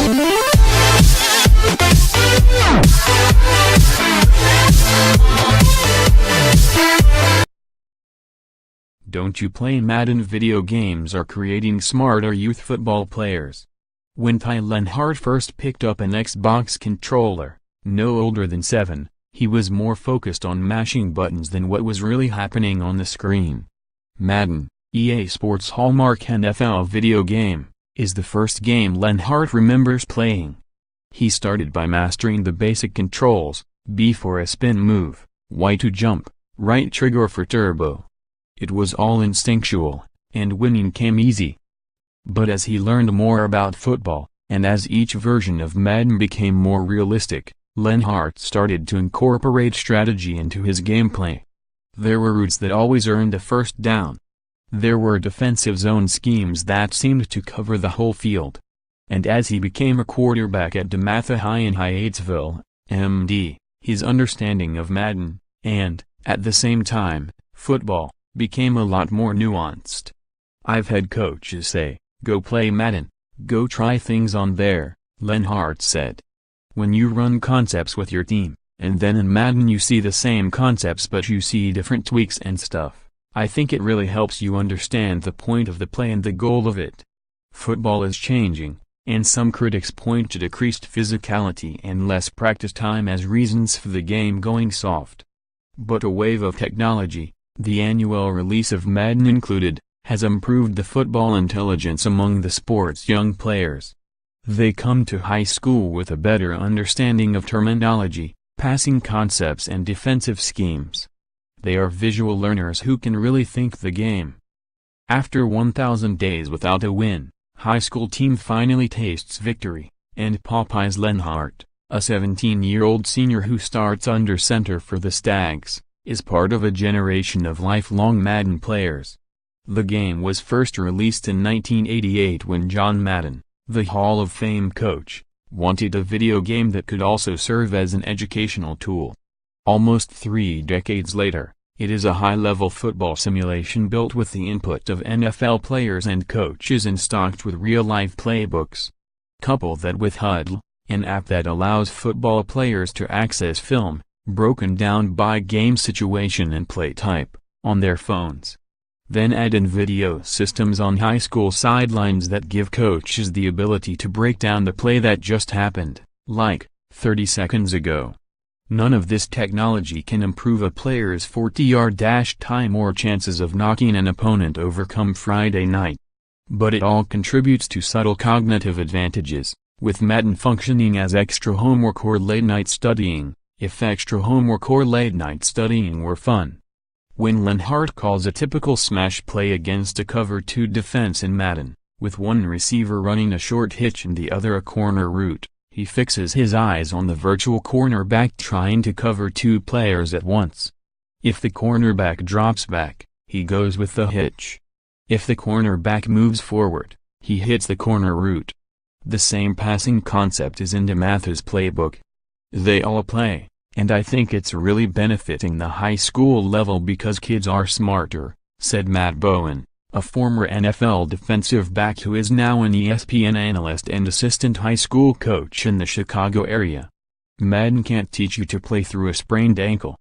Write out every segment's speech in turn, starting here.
Don't you play Madden? Video games are creating smarter youth football players. When Ty Lenhart first picked up an Xbox controller, no older than 7, he was more focused on mashing buttons than what was really happening on the screen. Madden, EA Sports' hallmark NFL video game, is the first game Lenhart remembers playing. He started by mastering the basic controls: B for a spin move, Y to jump, right trigger for turbo. It was all instinctual, and winning came easy. But as he learned more about football, and as each version of Madden became more realistic, Lenhart started to incorporate strategy into his gameplay. There were routes that always earned a first down. There were defensive zone schemes that seemed to cover the whole field. And as he became a quarterback at DeMatha High in Hyattsville, MD, his understanding of Madden, and, at the same time, football, became a lot more nuanced. I've had coaches say, "Go play Madden, go try things on there," Lenhart said. When you run concepts with your team, and then in Madden you see the same concepts but you see different tweaks and stuff, I think it really helps you understand the point of the play and the goal of it. Football is changing, and some critics point to decreased physicality and less practice time as reasons for the game going soft. But a wave of technology, the annual release of Madden included, has improved the football intelligence among the sport's young players. They come to high school with a better understanding of terminology, passing concepts and defensive schemes. They are visual learners who can really think the game. After 1,000 days without a win, high school team finally tastes victory, and Popeyes Lenhart, a 17-year-old senior who starts under center for the Stags, is part of a generation of lifelong Madden players. The game was first released in 1988 when John Madden, the Hall of Fame coach, wanted a video game that could also serve as an educational tool. Almost 3 decades later, it is a high-level football simulation built with the input of NFL players and coaches and stocked with real-life playbooks. Couple that with Huddle, an app that allows football players to access film, broken down by game situation and play type, on their phones. Then add in video systems on high school sidelines that give coaches the ability to break down the play that just happened, like, 30 seconds ago. None of this technology can improve a player's 40-yard dash time or chances of knocking an opponent over come Friday night. But it all contributes to subtle cognitive advantages, with Madden functioning as extra homework or late-night studying, if extra homework or late-night studying were fun. When Lenhart calls a typical smash play against a cover 2 defense in Madden, with one receiver running a short hitch and the other a corner route, he fixes his eyes on the virtual cornerback trying to cover 2 players at once. If the cornerback drops back, he goes with the hitch. If the cornerback moves forward, he hits the corner route. The same passing concept is in DeMatha's playbook. They all play, and I think it's really benefiting the high school level because kids are smarter, said Matt Bowen, a former NFL defensive back who is now an ESPN analyst and assistant high school coach in the Chicago area. Madden can't teach you to play through a sprained ankle.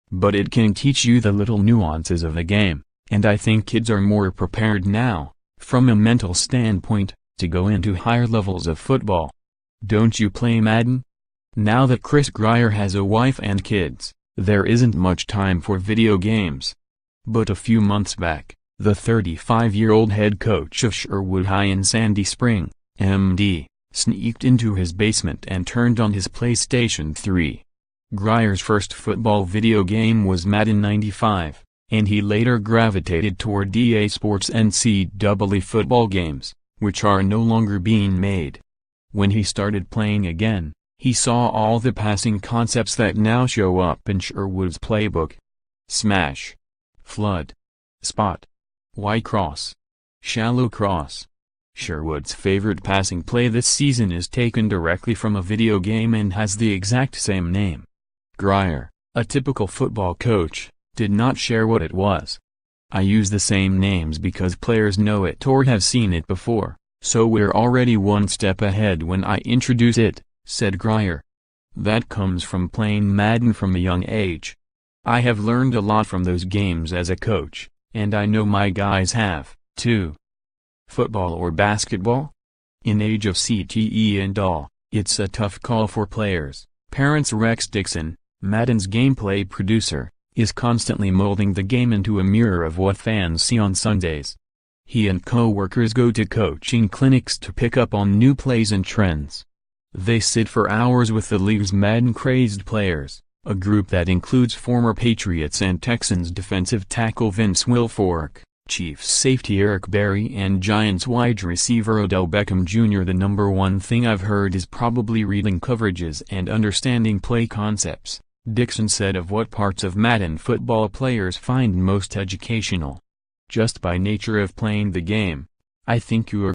But it can teach you the little nuances of the game, and I think kids are more prepared now, from a mental standpoint, to go into higher levels of football. Don't you play Madden? Now that Chris Grier has a wife and kids, there isn't much time for video games. But a few months back, the 35-year-old head coach of Sherwood High in Sandy Spring, MD, sneaked into his basement and turned on his PlayStation 3. Grier's first football video game was Madden 95, and he later gravitated toward EA Sports NCAA football games, which are no longer being made. When he started playing again, he saw all the passing concepts that now show up in Sherwood's playbook. Smash, flood, spot, Y-cross, shallow cross. Sherwood's favorite passing play this season is taken directly from a video game and has the exact same name. Grier, a typical football coach, did not share what it was. I use the same names because players know it or have seen it before, So we're already one step ahead when I introduce it, said Grier. That comes from playing Madden from a young age. I have learned a lot from those games as a coach, and I know my guys have, too. Football or basketball? In age of CTE and all, it's a tough call for players. Parents Rex Dixon, Madden's gameplay producer, is constantly molding the game into a mirror of what fans see on Sundays. He and co-workers go to coaching clinics to pick up on new plays and trends. They sit for hours with the league's Madden-crazed players, a group that includes former Patriots and Texans defensive tackle Vince Wilfork, Chiefs safety Eric Berry and Giants wide receiver Odell Beckham Jr. The number one thing I've heard is probably reading coverages and understanding play concepts, Dixon said of what parts of Madden football players find most educational. Just by nature of playing the game. I think you are